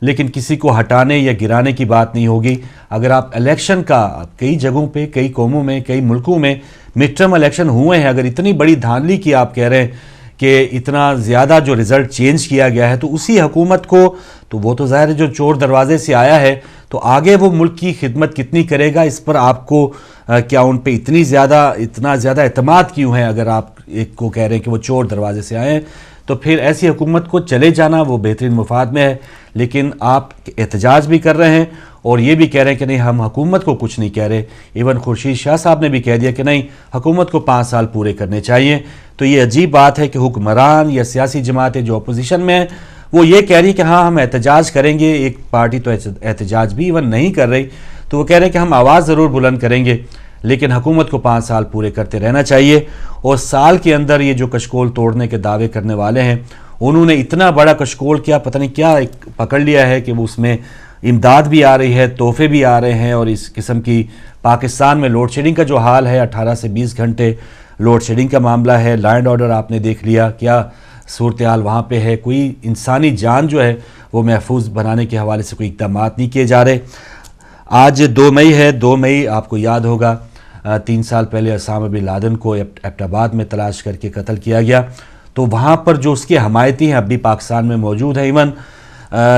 لیکن کسی کو ہٹانے یا گرانے کی بات نہیں ہوگی۔ اگر آپ الیکشن کا کئی جگہوں پہ، کئی قوموں میں، کئی ملکوں میں مڈ ٹرم الیکشن ہوئے ہیں، اگر اتنی بڑی دھاندلی کی آپ کہہ رہے ہیں کہ اتنا زیادہ جو رزلٹ چینج کیا گیا ہے، تو اسی حکومت کو تو وہ تو ظاہر ہے جو چور دروازے سے آیا ہے، تو آگے وہ ملک کی خدمت کتنی کرے گا، اس پر آپ کو کیا ان پہ اتنا زیادہ اعتماد کیوں ہے؟ اگر آپ ایک کو کہہ رہے ہیں کہ وہ چور دروازے سے آئے ہیں، تو پھر ایسی حکومت کو چلے جانا وہ بہترین مفاد میں ہے۔ لیکن آپ احتجاج بھی کر رہے ہیں اور یہ بھی کہہ رہے ہیں کہ نہیں ہم حکومت کو کچھ نہیں کہہ رہے۔ ایون خورشید شاہ صاحب نے بھی کہہ دیا کہ نہیں حکومت کو 5 سال پورے کرنے چاہیے۔ تو یہ عجیب بات ہے کہ حکمران یا سیاسی جماعتیں جو اپوزیشن میں ہیں وہ یہ کہہ رہی کہ ہاں ہم احتجاج کریں گے، ایک پارٹی تو احتجاج بھی ایون نہیں کر رہی، تو وہ کہہ رہے ہیں کہ ہم آواز ضرور بلند کریں گے لیکن حکومت کو 5 سال پورے کرتے رہنا چاہیے۔ اور سال کے اندر یہ جو کشکول توڑنے کے دعوے کرنے والے ہیں انہوں نے اتنا بڑا کشکول کیا، پتہ نہیں کیا پکڑ لیا ہے کہ وہ اس میں امداد بھی آ رہی ہے، تحفے بھی آ رہے ہیں، اور اس قسم کی پاکستان میں لوڈ شیڈنگ کا جو حال ہے 18 سے 20 گھنٹے لوڈ شیڈنگ کا معاملہ ہے، لینڈ آرڈر آپ نے دیکھ لیا کیا صورتحال وہاں پہ ہے، کوئی انسانی جان جو ہے وہ محفوظ بنانے کے حوالے سے کوئی اقدامات نہیں کیے جا رہے۔ آج 2 مئی ہے، 2 مئی آپ کو یاد ہوگا 3 سال پہلے اسامہ بن لادن کو ایبٹ آباد میں تلاش کر کے قتل کیا گیا، تو وہاں پر جو اس کے حمایتی ہیں اب بھی پاکستان میں موجود ہیں۔ ایون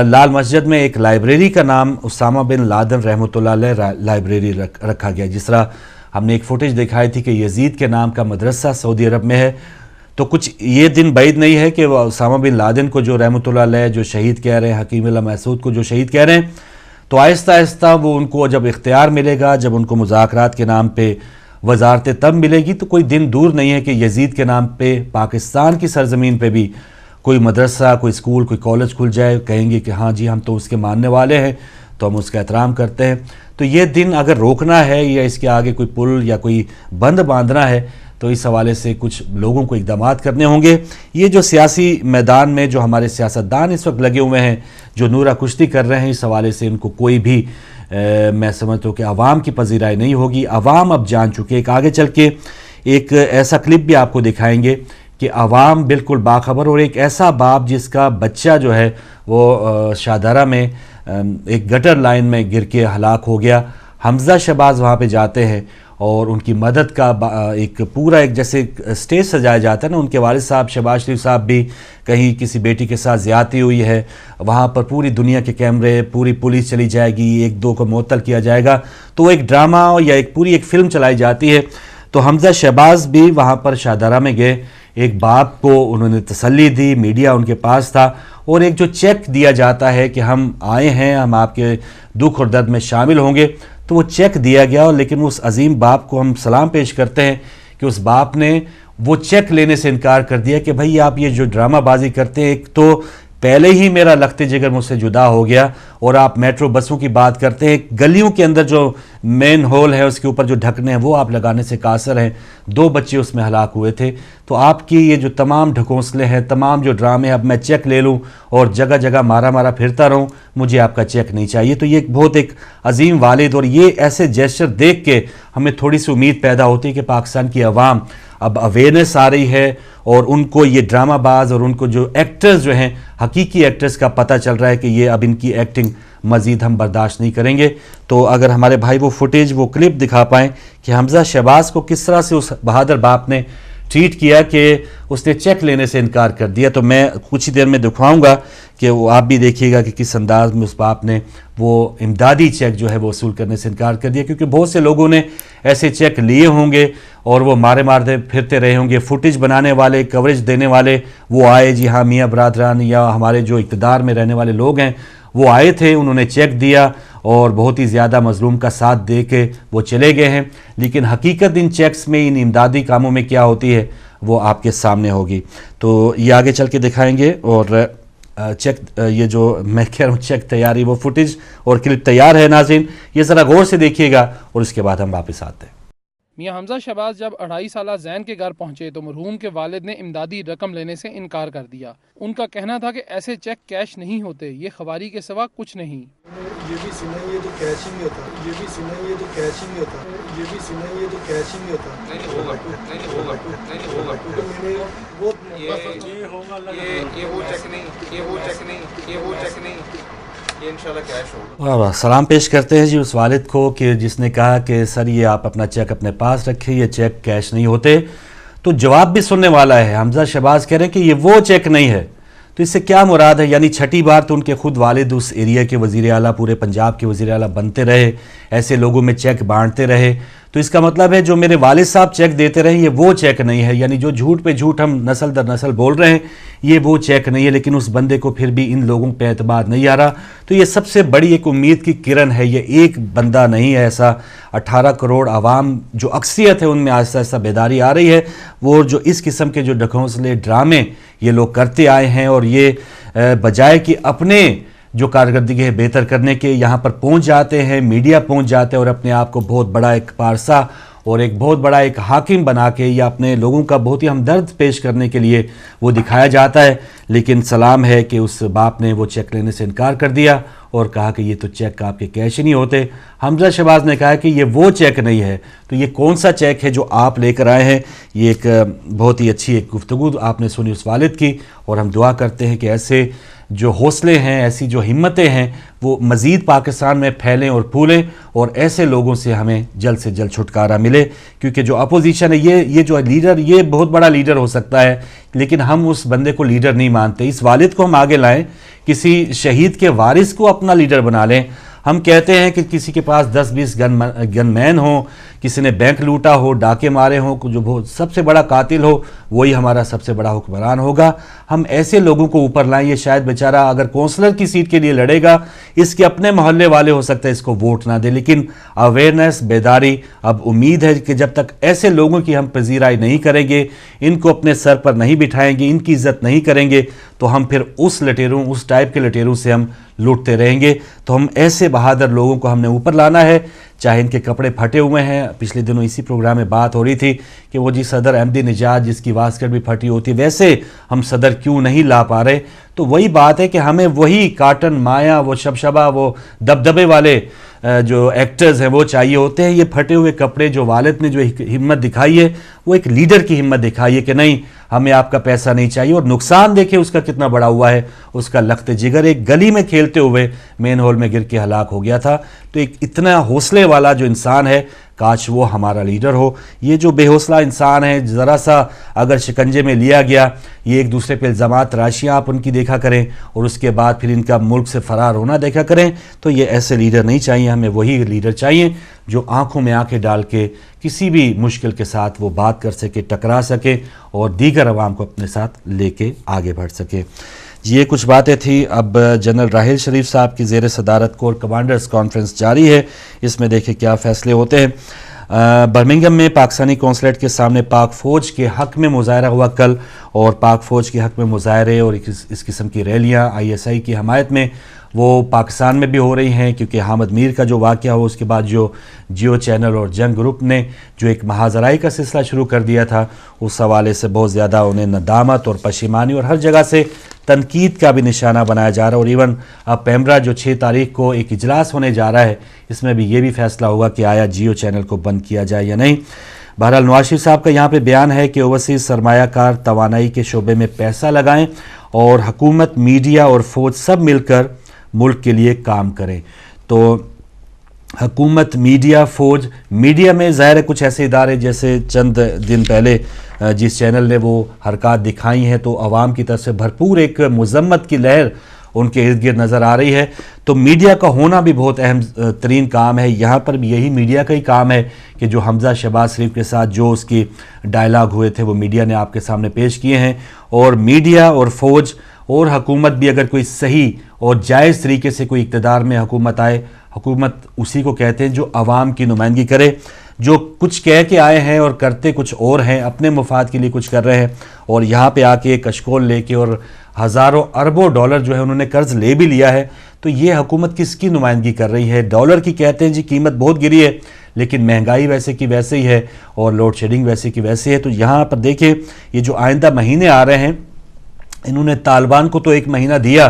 لال مسجد میں ایک لائبریری کا نام اسامہ بن لادن رحمۃ اللہ علیہ لائبریری رکھا گیا، جس طرح ہم نے ایک فوٹیج دکھائی تھی کہ یزید کے نام کا مدرسہ سعودی عرب میں ہے۔ تو کچھ یہ دن بعید نہیں ہے کہ وہ اسامہ بن لادن کو جو رحمۃ اللہ علیہ جو شہید کہہ رہے ہیں، حکیم اللہ محسود کو جو شہید کہہ رہے ہیں، تو آہستہ آہستہ وہ ان کو جب اختیار ملے گا، جب ان کو مذاکرات کے نام پہ وزارت تب ملے گی، تو کوئی دن دور نہیں ہے کہ یزید کے نام پہ پاکستان کی سرزمین پہ بھی کوئی مدرسہ، کوئی اسکول، کوئی کالج کھل جائے، کہیں گے کہ ہاں جی ہم تو اس کے ماننے والے ہیں تو ہم اس کا احترام کرتے ہیں۔ تو یہ دن اگر روکنا ہے یا اس کے آگے کوئی پل یا کوئی بند باندھنا ہے تو اس حوالے سے کچھ لوگوں کو اقدامات کرنے ہوں گے۔ یہ جو سیاسی میدان میں جو ہمارے سیاستدان اس وقت لگے ہوئے ہیں، جو نورہ کشتی کر رہے ہیں، اس حوالے سے ان کو کوئی بھی میں سمجھتا ہوں کہ عوام کی پذیرائی نہیں ہوگی۔ عوام اب جان چکے، ایک آگے چل کے ایک ایسا کلپ بھی آپ کو دکھائیں گے کہ عوام بالکل باخبر، اور ایک ایسا باپ جس کا بچہ جو ہے وہ شاہدرہ میں ایک گٹر لائن میں گر کے ہلاک ہو گیا۔ حمزہ شہباز وہاں پہ جاتے ہیں اور ان کی مدد کا ایک پورا ایک جیسے سٹیج سجایا جاتا ہے نا، ان کے والد صاحب شہباز شریف صاحب بھی کہیں کسی بیٹی کے ساتھ زیادتی ہوئی ہے، وہاں پر پوری دنیا کے کیمرے، پوری پولیس چلی جائے گی، 1-2 کو معطل کیا جائے گا، تو وہ ایک ڈرامہ یا ایک پوری ایک فلم چلائی جاتی ہے۔ تو حمزہ شہباز بھی وہاں پر شاہدرہ میں گئے، ایک باپ کو انہوں نے تسلی دی، میڈیا ان کے پاس تھا، اور ایک جو چیک دیا جاتا ہے کہ ہم آئے ہیں، ہم آپ کے دکھ اور درد میں شامل ہوں گے، تو وہ چیک دیا گیا۔ لیکن اس عظیم باپ کو ہم سلام پیش کرتے ہیں کہ اس باپ نے وہ چیک لینے سے انکار کر دیا کہ بھائی آپ یہ جو ڈرامہ بازی کرتے ہیں، ایک تو پہلے ہی میرا لخت جگر مجھ سے جدا ہو گیا، اور آپ میٹرو بسوں کی بات کرتے ہیں، گلیوں کے اندر جو مین ہول ہے اس کے اوپر جو ڈھکنے ہیں وہ آپ لگانے سے قاصر ہیں، 2 بچے اس میں ہلاک ہوئے تھے۔ تو آپ کی یہ جو تمام ڈھکوسلے ہیں، تمام جو ڈرامے، اب میں چیک لے لوں اور جگہ جگہ مارا پھرتا رہوں، مجھے آپ کا چیک نہیں چاہیے۔ تو یہ بہت ایک عظیم والد، اور یہ ایسے جیسچر دیکھ کے ہمیں تھوڑی سی امید پیدا ہوتی ہے کہ پاکستان کی عوام اب اویئرنیس آ رہی ہے، اور ان کو یہ ڈرامہ باز اور ان کو جو ایکٹرز جو ہیں حقیقی ایکٹرز کا پتہ چل رہا ہے کہ یہ اب ان کی ایکٹنگ مزید ہم برداشت نہیں کریں گے۔ تو اگر ہمارے بھائی وہ فوٹیج، وہ کلپ دکھا پائیں کہ حمزہ شہباز کو کس طرح سے اس بہادر باپ نے ٹریٹ کیا کہ اس نے چیک لینے سے انکار کر دیا، تو میں کچھ ہی دیر میں دکھاؤں گا کہ وہ آپ بھی دیکھیے گا کہ کس انداز میں اس باپ نے وہ امدادی چیک جو ہے وہ وصول کرنے سے انکار کر دیا، کیونکہ بہت سے لوگوں نے ایسے چیک لیے ہوں گے اور وہ مارتے پھرتے رہے ہوں گے۔ فوٹیج بنانے والے، کوریج دینے والے وہ آئے، جی ہاں میاں برادران یا ہمارے جو اقتدار میں رہنے والے لوگ ہیں وہ آئے تھے، انہوں نے چیک دیا اور بہت ہی زیادہ مظلوم کا ساتھ دے کے وہ چلے گئے ہیں، لیکن حقیقت ان چیکس میں، ان امدادی کاموں میں کیا ہوتی ہے وہ آپ کے سامنے ہوگی۔ تو یہ آگے چل کے دکھائیں گے، اور چیک، یہ جو میں کہہ رہا ہوں چیک تیاری، وہ فوٹیج اور کلپ تیار ہے ناظرین، یہ ذرا غور سے دیکھیے گا اور اس کے بعد ہم واپس آتے ہیں۔ میاں حمزہ شہباز جب 2.5 سالہ زین کے گھر پہنچے تو مرحوم کے والد نے امدادی رقم لینے سے انکار کر دیا۔ ان کا کہنا تھا کہ ایسے چیک کیش نہیں ہوتے، یہ خواری کے سوا کچھ نہیں۔ یہ بھی سنا یہ تو کیش ہی نہیں ہوتا، یہ بھی سنا یہ تو کیش ہی نہیں ہوتا، یہ بھی سنا یہ تو کیش ہی نہیں ہوتا، نہیں ہوگا، نہیں ہوگا، نہیں ہوگا، کیونکہ میں نے وہ چیک نہیں، یہ وہ چیک نہیں، یہ وہ چیک نہیں، یہ وہ چیک نہیں۔ یہ انشاءاللہ کیش ہوگا۔ واہ واہ، سلام پیش کرتے ہیں جی اس والد کو کہ جس نے کہا کہ سر یہ آپ اپنا چیک اپنے پاس رکھیں، یہ چیک کیش نہیں ہوتے۔ تو جواب بھی سننے والا ہے، حمزہ شہباز کہہ رہے ہیں کہ یہ وہ چیک نہیں ہے، تو اس سے کیا مراد ہے؟ یعنی چھٹی بار تو ان کے خود والد اس ایریا کے وزیر اعلیٰ، پورے پنجاب کے وزیر اعلیٰ بنتے رہے، ایسے لوگوں میں چیک بانٹتے رہے، تو اس کا مطلب ہے جو میرے والد صاحب چیک دیتے رہے یہ وہ چیک نہیں ہے، یعنی جو جھوٹ پہ جھوٹ ہم نسل در نسل بول رہے ہیں یہ وہ چیک نہیں ہے، لیکن اس بندے کو پھر بھی ان لوگوں پہ اعتماد نہیں آ رہا۔ تو یہ سب سے بڑی ایک امید کی کرن ہے، یہ ایک بندہ نہیں ہے ایسا، 18 کروڑ عوام جو اکثریت ہے ان میں آہستہ آہستہ بیداری آ رہی ہے، وہ جو اس قسم کے جو ڈھکوسلے ڈرامے یہ لوگ کرتے آئے ہیں، اور یہ بجائے کہ اپنے جو کارکردگی ہے بہتر کرنے کے یہاں پر پہنچ جاتے ہیں، میڈیا پہنچ جاتے ہیں اور اپنے آپ کو بہت بڑا ایک پارسا اور ایک بہت بڑا ایک حاکم بنا کے یا اپنے لوگوں کا بہت ہی ہمدرد پیش کرنے کے لیے وہ دکھایا جاتا ہے۔ لیکن سلام ہے کہ اس باپ نے وہ چیک لینے سے انکار کر دیا اور کہا کہ یہ تو چیک آپ کے کیش ہی نہیں ہوتے۔ حمزہ شہباز نے کہا کہ یہ وہ چیک نہیں ہے، تو یہ کون سا چیک ہے جو آپ لے کر آئے ہیں؟ یہ ایک بہت ہی اچھی ایک گفتگو آپ نے سنی اس والد کی، اور ہم دعا کرتے ہیں کہ ایسے جو حوصلے ہیں، ایسی جو ہمتیں ہیں وہ مزید پاکستان میں پھیلیں اور پھولیں، اور ایسے لوگوں سے ہمیں جلد سے جلد چھٹکارا ملے، کیونکہ جو اپوزیشن ہے یہ جو لیڈر، یہ بہت بڑا لیڈر ہو سکتا ہے لیکن ہم اس بندے کو لیڈر نہیں مانتے۔ اس والد کو ہم آگے لائیں، کسی شہید کے وارث کو اپنا لیڈر بنا لیں۔ ہم کہتے ہیں کہ کسی کے پاس 10-20 گن مین ہوں، کسی نے بینک لوٹا ہو، ڈاکے مارے ہوں، جو سب سے بڑا قاتل ہو وہی ہمارا سب سے بڑا حکمران ہوگا۔ ہم ایسے لوگوں کو اوپر لائیں۔ یہ شاید بیچارہ اگر کونسلر کی سیٹ کے لیے لڑے گا، اس کے اپنے محلے والے ہو سکتا ہے اس کو ووٹ نہ دے، لیکن اویئرنیس، بیداری، اب امید ہے کہ جب تک ایسے لوگوں کی ہم پذیرائی نہیں کریں گے، ان کو اپنے سر پر نہیں بٹھائیں گے، ان کی عزت نہیں کریں گے، تو ہم پھر اس لٹیروں، اس ٹائپ کے لٹیروں سے ہم لوٹتے رہیں گے۔ تو ہم ایسے بہادر لوگوں کو ہم نے اوپر لانا ہے، چاہے ان کے کپڑے پھٹے ہوئے ہیں۔ پچھلے دنوں اسی پروگرام میں بات ہو رہی تھی کہ وہ جی صدر احمدی نژاد جس کی واسکٹ بھی پھٹی ہوتی، ویسے ہم صدر کیوں نہیں لا پا رہے؟ تو وہی بات ہے کہ ہمیں وہی کاٹن مایا، وہ شبشبہ، وہ دبدبے والے جو ایکٹرز ہیں وہ چاہیے ہوتے ہیں۔ یہ پھٹے ہوئے کپڑے جو والد نے جو ہمت دکھائی ہے وہ ایک لیڈر کی ہمت دکھائی ہے کہ نہیں ہمیں آپ کا پیسہ نہیں چاہیے، اور نقصان دیکھیں اس کا کتنا بڑا ہوا ہے۔ اس کا لخت جگر ایک گلی میں کھیلتے ہوئے مین ہول میں گر کے ہلاک ہو گیا تھا۔ تو ایک اتنا حوصلے والا جو انسان ہے، کاش وہ ہمارا لیڈر ہو۔ یہ جو بے حوصلہ انسان ہے، ذرا سا اگر شکنجے میں لیا گیا، یہ ایک دوسرے پہ الزامات راشیاں آپ ان کی دیکھا کریں اور اس کے بعد پھر ان کا ملک سے فرار ہونا دیکھا کریں، تو یہ ایسے لیڈر نہیں چاہیے۔ ہمیں وہی لیڈر چاہیے جو آنکھوں میں آنکھیں ڈال کے کسی بھی مشکل کے ساتھ وہ بات کر سکے، ٹکرا سکے اور دیگر عوام کو اپنے ساتھ لے کے آگے بڑھ سکے۔ یہ کچھ باتیں تھیں۔ اب جنرل راحیل شریف صاحب کی زیر صدارت کور کمانڈرز کانفرنس جاری ہے، اس میں دیکھیں کیا فیصلے ہوتے ہیں۔ برمنگھم میں پاکستانی قونصلیٹ کے سامنے پاک فوج کے حق میں مظاہرہ ہوا کل، اور پاک فوج کے حق میں مظاہرے اور اس قسم کی ریلیاں ISI کی حمایت میں وہ پاکستان میں بھی ہو رہی ہیں، کیونکہ حامد میر کا جو واقعہ ہو اس کے بعد جو جیو چینل اور جنگ گروپ نے جو ایک محاذرائی کا سلسلہ شروع کر دیا تھا، اس حوالے سے بہت زیادہ انہیں ندامت اور پشیمانی اور ہر جگہ سے تنقید کا بھی نشانہ بنایا جا رہا ہے۔ اور ایون اب پیمرا جو 6 تاریخ کو ایک اجلاس ہونے جا رہا ہے، اس میں بھی یہ بھی فیصلہ ہوگا کہ آیا جیو چینل کو بند کیا جائے یا نہیں۔ بہرحال نواز شریف صاحب کا یہاں پہ بیان ہے کہ اوورسیز سرمایہ کار توانائی کے شعبے میں پیسہ لگائیں اور حکومت، میڈیا اور فوج سب مل کر ملک کے لیے کام کریں۔ تو حکومت، میڈیا، فوج، میڈیا میں ظاہر ہے کچھ ایسے ادارے جیسے چند دن پہلے جس چینل نے وہ حرکات دکھائی ہیں تو عوام کی طرف سے بھرپور ایک مذمت کی لہر ان کے ارد گرد نظر آ رہی ہے۔ تو میڈیا کا ہونا بھی بہت اہم ترین کام ہے۔ یہاں پر بھی یہی میڈیا کا ہی کام ہے کہ جو حمزہ شہباز شریف کے ساتھ جو اس کی ڈائلاگ ہوئے تھے وہ میڈیا نے آپ کے سامنے پیش کیے ہیں، اور میڈیا اور فوج اور حکومت بھی اگر کوئی صحیح اور جائز طریقے سے کوئی اقتدار میں حکومت آئے، حکومت اسی کو کہتے ہیں جو عوام کی نمائندگی کرے۔ جو کچھ کہہ کے آئے ہیں اور کرتے کچھ اور ہیں، اپنے مفاد کے لیے کچھ کر رہے ہیں، اور یہاں پہ آ کے ایک اشکول لے کے اور ہزاروں اربوں ڈالر جو ہے انہوں نے قرض لے بھی لیا ہے، تو یہ حکومت کس کی نمائندگی کر رہی ہے؟ ڈالر کی کہتے ہیں جی قیمت بہت گری ہے، لیکن مہنگائی ویسے کی ویسے ہی ہے اور لوڈ شیڈنگ ویسے کی ویسے ہے۔ تو یہاں پر دیکھیں یہ جو آئندہ مہینے آ رہے ہیں، انہوں نے طالبان کو تو 1 مہینہ دیا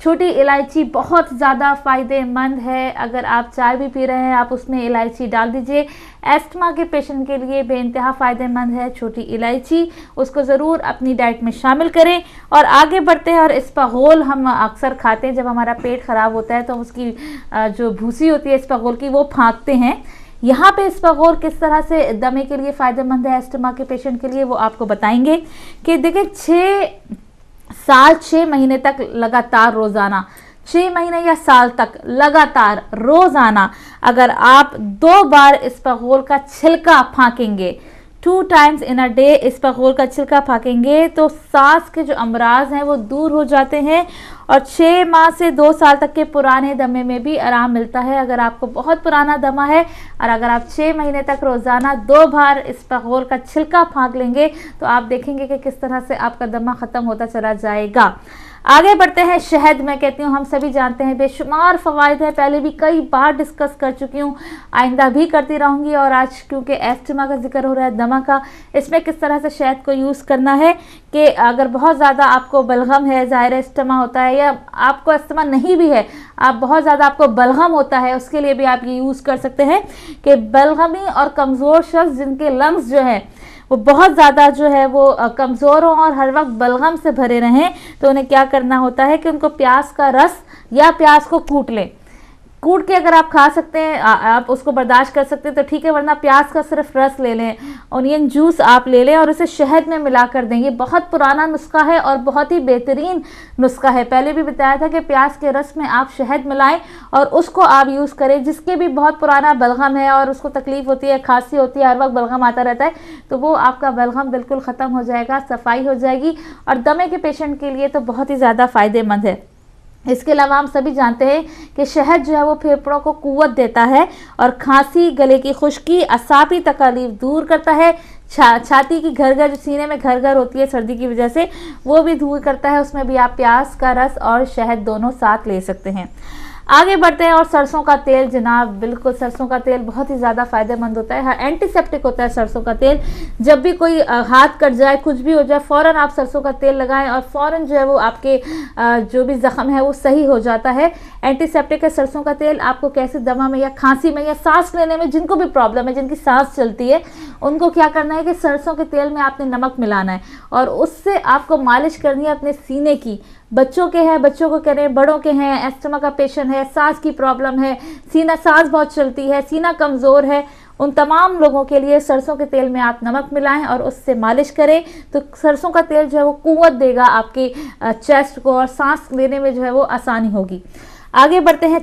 چھوٹی الائچی بہت زیادہ فائدہ مند ہے. اگر آپ چائے بھی پی رہے ہیں آپ اس میں الائچی ڈال دیجئے. ایسٹما کے پیشنٹ کے لیے بے انتہا فائدہ مند ہے چھوٹی الائچی, اس کو ضرور اپنی ڈائٹ میں شامل کریں. اور آگے بڑھتے ہیں. اور اسپاغول ہم اکثر کھاتے ہیں جب ہمارا پیٹ خراب ہوتا ہے تو اس کی جو بھوسی ہوتی ہے اسپاغول کی وہ پھینکتے ہیں. یہاں پہ اسپاغول کس طرح سے دمے کے لیے فائدہ مند ہے ایسٹما کے پیشنٹ کے لیے وہ آپ کو بتائیں گے کہ دیکھیں 6 مہینے تک لگاتار روزانہ 6 مہینے یا سال تک لگاتار روزانہ اگر آپ 2 بار اسپاغول کا چھلکا پھینکیں گے 2 times in a day اسپاغول کا چھلکا پھینکیں گے تو سانس کے جو امراض ہیں وہ دور ہو جاتے ہیں اور 6 ماہ سے 2 سال تک کے پرانے دمے میں بھی آرام ملتا ہے. اگر آپ کو بہت پرانا دمہ ہے اور اگر آپ 6 مہینے تک روزانہ 2 بار اسپاغول کا چھلکا پھینک لیں گے تو آپ دیکھیں گے کہ کس طرح سے آپ کا دمہ ختم ہوتا چلا جائے گا. آگے بڑھتے ہیں. شہد میں کہتی ہوں ہم سبھی جانتے ہیں بے شمار فوائد ہیں, پہلے بھی کئی بار ڈسکس کر چکی ہوں, آئندہ بھی کرتی رہوں گی. اور آج کیونکہ ایسٹما کا ذکر ہو رہا ہے دمہ کا, اس میں کس طرح سے شہد کو یوز کرنا ہے کہ اگر بہت زیادہ آپ کو بلغم ہے, ظاہر اسٹما ہوتا ہے, یا آپ کو اسٹما نہیں بھی ہے آپ بہت زیادہ آپ کو بلغم ہوتا ہے, اس کے لیے بھی آپ یہ یوز کر سکتے ہیں کہ بلغمی اور کمزور شخص جن کے لنگز جو ہیں وہ بہت زیادہ جو ہے وہ کمزور ہوں اور ہر وقت بلغم سے بھرے رہیں تو انہیں کیا کرنا ہوتا ہے کہ ان کو پیاز کا رس یا پیاز کو کوٹ لیں. کوٹ کے اگر آپ کھا سکتے ہیں آپ اس کو برداشت کر سکتے ہیں تو ٹھیک ہے, ورنہ پیاز کا صرف رس لے لیں, اونین جوس آپ لے لیں اور اسے شہد میں ملا کر دیں. یہ بہت پرانا نسخہ ہے اور بہت ہی بہترین نسخہ ہے. پہلے بھی بتایا تھا کہ پیاز کے رس میں آپ شہد ملائیں اور اس کو آپ یوز کریں. جس کے بھی بہت پرانا بلغم ہے اور اس کو تکلیف ہوتی ہے, کھانسی ہوتی ہے, ہر وقت بلغم آتا رہتا ہے, تو وہ آپ کا بلغم بالکل ختم ہو جائے گا, صفائی ہو جائے گی. اور دمے کے پیشنٹ کے لیے تو بہت ہی زیادہ فائدہ مند ہے. اس کے علاوہ ہم سبھی جانتے ہیں کہ شہد جو ہے وہ پھیپھڑوں کو قوت دیتا ہے اور کھانسی, گلے کی خشکی, اعصابی تکالیف دور کرتا ہے. چھاتی کی گھر گھر جو سینے میں گھر گھر ہوتی ہے سردی کی وجہ سے وہ بھی دور کرتا ہے. اس میں بھی آپ پیاز کا رس اور شہد دونوں ساتھ لے سکتے ہیں. آگے بڑھتے ہیں. اور سرسوں کا تیل جناب, بالکل سرسوں کا تیل بہت ہی زیادہ فائدہ مند ہوتا ہے, اینٹی سیپٹک ہوتا ہے سرسوں کا تیل. جب بھی کوئی ہاتھ کٹ جائے, کچھ بھی ہو جائے, فوراً آپ سرسوں کا تیل لگائیں اور فوراً جو ہے وہ آپ کے جو بھی زخم ہے وہ صحیح ہو جاتا ہے. اینٹی سیپٹک ہے سرسوں کا تیل. آپ کو کیسے دمہ میں یا کھانسی میں یا سانس لینے میں جن کو بھی پرابلم ہے, جن کی سانس چلتی ہے, ان کو کیا کرنا ہے کہ سرسوں کے تیل میں آپ نے نمک ملانا ہے اور اس سے آپ کو مالش کرنی ہے اپنے سینے کی. بچوں کے ہیں, بچوں کو کریں, بڑوں کے ہیں, ایسٹما کا پیشنٹ ہے, سانس کی پرابلم ہے, سینہ سانس بہت چلتی ہے, سینہ کمزور ہے, ان تمام لوگوں کے لیے سرسوں کے تیل میں آپ نمک ملائیں اور اس سے مالش کریں تو سرسوں کا تیل جو ہے وہ قوت دے گا آپ کے چیسٹ کو اور سانس لینے میں جو ہے وہ آسانی ہوگی. آگے بڑھتے ہیں.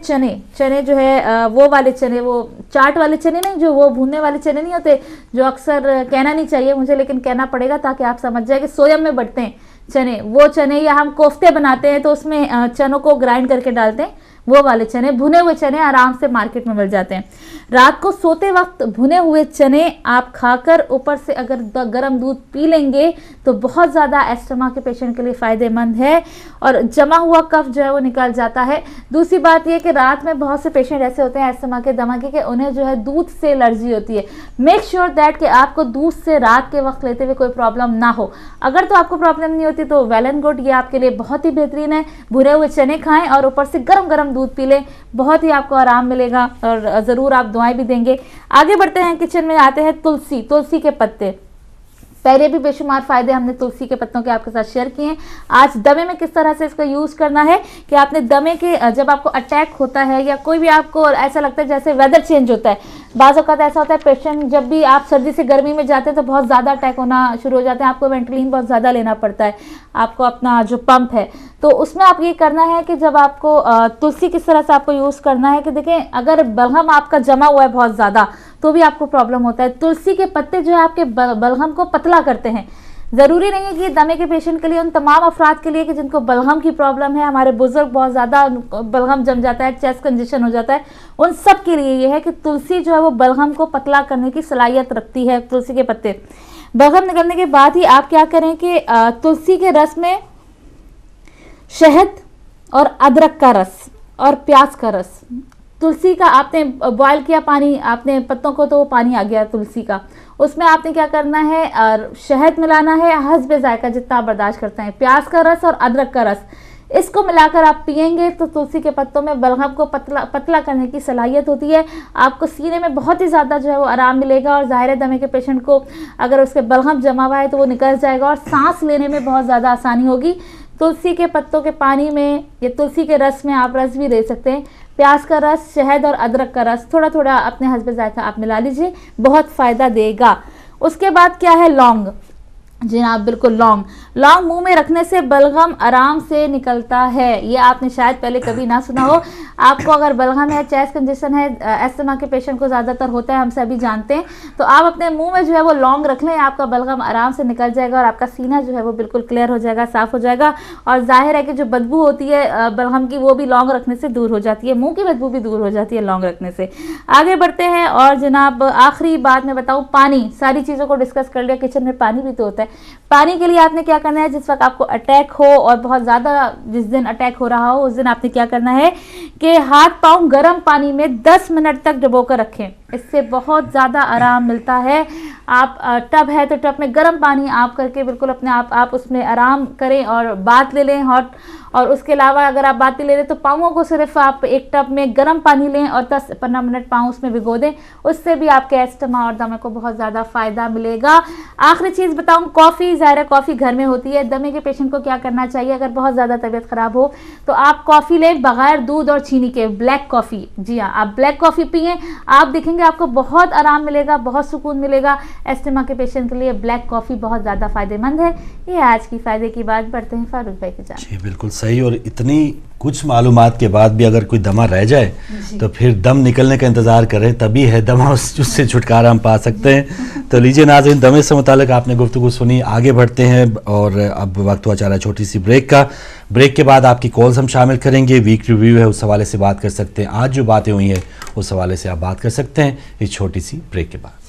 چنے جو ہے وہ والے چنے, وہ چاٹ والے چنے نہیں, جو وہ بھوننے والے چنے نہیں ہوتے, جو اکثر کہنا نہیں چاہیے مجھے لیکن کہنا پڑے گا تاکہ آپ سمجھ جائیں کہ سویم میں بڑھتے ہیں چنے, وہ چنے, یا ہم کوفتے بناتے ہیں تو اس میں چنوں کو گرائنڈ کر کے ڈالتے ہیں, وہ والے چنے, بھنے ہوئے چنے آرام سے مارکیٹ میں مل جاتے ہیں. رات کو سوتے وقت بھنے ہوئے چنے آپ کھا کر اوپر سے اگر گرم دودھ پی لیں گے تو بہت زیادہ ایسٹما کے پیشنٹ کے لیے فائدہ مند ہے اور جمع ہوا کف جو ہے وہ نکل جاتا ہے. دوسری بات یہ کہ رات میں بہت سے پیشنٹ ایسے ہوتے ہیں ایسٹما کے, دمہ کے, کہ انہیں جو ہے دودھ سے الرجی ہوتی ہے. میک شیور دیٹ کہ آپ کو دودھ سے رات کے وقت لیتے ہوئے کوئی پرابلم نہ ہو. اگر تو آپ کو پرابلم نہیں ہوتی تو ویل اینڈ گڈ, یہ آپ کے لیے بہت ہی بہترین ہے. بھنے ہوئے چنے کھائیں اور اوپر سے گرم گرم دودھ پی لیں, بہت ہی آپ کو آرام ملے گا اور ضرور آپ دعائیں بھی دیں گے. آگے بڑھتے ہیں. کچن میں آتے ہیں تلسی کے پتے. پہلے بھی بے شمار فائدے ہم نے تلسی کے پتوں کے آپ کے ساتھ شیئر کیے ہیں. آج دمے میں کس طرح سے اس کا یوز کرنا ہے کہ آپ نے دمے کے جب آپ کو اٹیک ہوتا ہے یا کوئی بھی آپ کو ایسا لگتا ہے جیسے ویدر چینج ہوتا ہے, بعض اوقات ایسا ہوتا ہے پیشنٹ جب بھی آپ سردی سے گرمی میں جاتے ہیں تو بہت زیادہ اٹیک ہونا شروع ہو جاتے ہیں, آپ کو وینٹلین بہت زیادہ لینا پڑتا ہے, آپ کو اپنا جو پمپ ہے, تو اس میں آپ یہ کرنا ہے کہ جب آپ کو تلسی کس طرح سے آپ کو یوز کرنا ہے کہ دیکھیں اگر بلغم آپ کا جمع ہوا ہے بہت زیادہ تو بھی آپ کو پرابلم ہوتا ہے. تلسی کے پتے جو ہے آپ کے بلغم کو پتلا کرتے ہیں. ضروری نہیں ہے کہ دمے کے پیشنٹ کے لیے, ان تمام افراد کے لیے کہ جن کو بلغم کی پرابلم ہے, ہمارے بزرگ بہت زیادہ بلغم جم جاتا ہے, چیسٹ کنجیشن ہو جاتا ہے, ان سب کے لیے یہ ہے کہ تلسی جو ہے وہ بلغم کو پتلا کرنے کی صلاحیت رکھتی ہے. تلسی کے پتے بلغم نکلنے کے بعد ہی آپ کیا کریں کہ تلسی کے رس میں شہد اور ادرک کا رس اور پیاز کا رس, تلسی کا آپ نے بوائل کیا پانی, آپ نے پتوں کو تو وہ پانی آ گیا تلسی کا, اس میں آپ نے کیا کرنا ہے شہد ملانا ہے حسب ذائقہ جتنا آپ برداشت کرتے ہیں, پیاز کا رس اور ادرک کا رس, اس کو ملا کر آپ پئیں گے تو تلسی کے پتوں میں بلغم کو پتلا کرنے کی صلاحیت ہوتی ہے. آپ کو سینے میں بہت ہی زیادہ جو ہے وہ آرام ملے گا, اور ظاہر دمے کے پیشنٹ کو اگر اس کے بلغم جمع ہوا ہے تو وہ نکل جائے گا, اور سانس لینے میں بہت زیادہ آسانی ہوگی. تلسی کے پتوں کے پانی میں یا تلسی کے رس میں آپ رس بھی لے سکتے ہیں. پیاز کا رس, شہد اور ادرک کا رس تھوڑا تھوڑا اپنے حسب ذائقہ آپ ملا لیجئے, بہت فائدہ دے گا. اس کے بعد کیا ہے, لونگ. جناب بالکل لونگ منہ میں رکھنے سے بلغم آرام سے نکلتا ہے. یہ آپ نے شاید پہلے کبھی نہ سنا ہو. آپ کو اگر بلغم ہے, چیسٹ کنجیشن ہے, استھما کے پیشنٹ کو زیادہ تر ہوتا ہے, ہم سبھی جانتے ہیں, تو آپ اپنے منہ میں جو ہے وہ لونگ رکھ لیں, آپ کا بلغم آرام سے نکل جائے گا, اور آپ کا سینہ جو ہے وہ بالکل کلیئر ہو جائے گا, صاف ہو جائے گا. اور ظاہر ہے کہ جو بدبو ہوتی ہے بلغم کی, وہ بھی لونگ رکھنے سے دور ہو جاتی ہے, منہ کی بدبو بھی دور ہو جاتی ہے لونگ رکھنے سے. آگے بڑھتے ہیں, اور جناب آخری بات میں بتاؤں, پانی. ساری چیزوں کو ڈسکس کر لیا, کچن میں پانی بھی تو ہوتا ہے. پانی کے لیے آپ نے کیا کرنا ہے, جس وقت آپ کو اٹیک ہو, اور بہت زیادہ جس دن اٹیک ہو رہا ہو, اس دن آپ نے کیا کرنا ہے کہ ہاتھ پاؤں گرم پانی میں 10 منٹ تک ڈبو کر رکھیں. اس سے بہت زیادہ آرام ملتا ہے. آپ ٹب ہے تو ٹب میں گرم پانی آپ کر کے بالکل اپنے آپ اس میں آرام کریں اور بات لے لیں ہاٹ. اور اس کے علاوہ اگر آپ بات لے لیں تو پاؤں کو صرف آپ ایک ٹب میں گرم پانی لیں اور 10-15 منٹ پاؤں اس میں بھگو دیں. اس سے بھی آپ کے استھما اور دمے کو بہت زیادہ فائدہ ملے گا. آخری چیز بتاؤں, کافی. ظاہر کافی گھر میں ہوتی ہے. دمے کے پیشنٹ کو کیا کرنا چاہیے, اگر بہت زیادہ طبیعت خراب ہو تو آپ کافی لیں بغیر دودھ اور چینی کے, بلیک کافی. جی ہاں, آپ بلیک کافی پئیں, آپ دیکھیں گے آپ کو بہت آرام ملے گا, بہت سکون ملے گا. استھما کے پیشنٹ کے لیے بلیک کافی بہت زیادہ فائدہ مند ہے. یہ آج کی فائدے کی بات. بڑھتے ہیں فاروق بھائی کی جانب. جی بالکل صحیح. اور اتنی کچھ معلومات کے بعد بھی اگر کوئی دمہ رہ جائے تو پھر دم نکلنے کا انتظار کریں, تبھی ہے دمہ اس سے چھٹکارا ہم پا سکتے ہیں. تو لیجیے ناظرین, دمے سے متعلق آپ نے گفتگو سنی. آگے بڑھتے ہیں, اور اب وقت ہوا چاہ رہا ہے چھوٹی سی بریک کا. بریک کے بعد آپ کی کالز ہم شامل کریں گے. ویک ریویو ہے, اس حوالے سے بات کر سکتے ہیں. آج جو باتیں ہوئی ہیں اس حوالے سے آپ بات کر سکتے ہیں اس چھوٹی سی بریک کے بعد.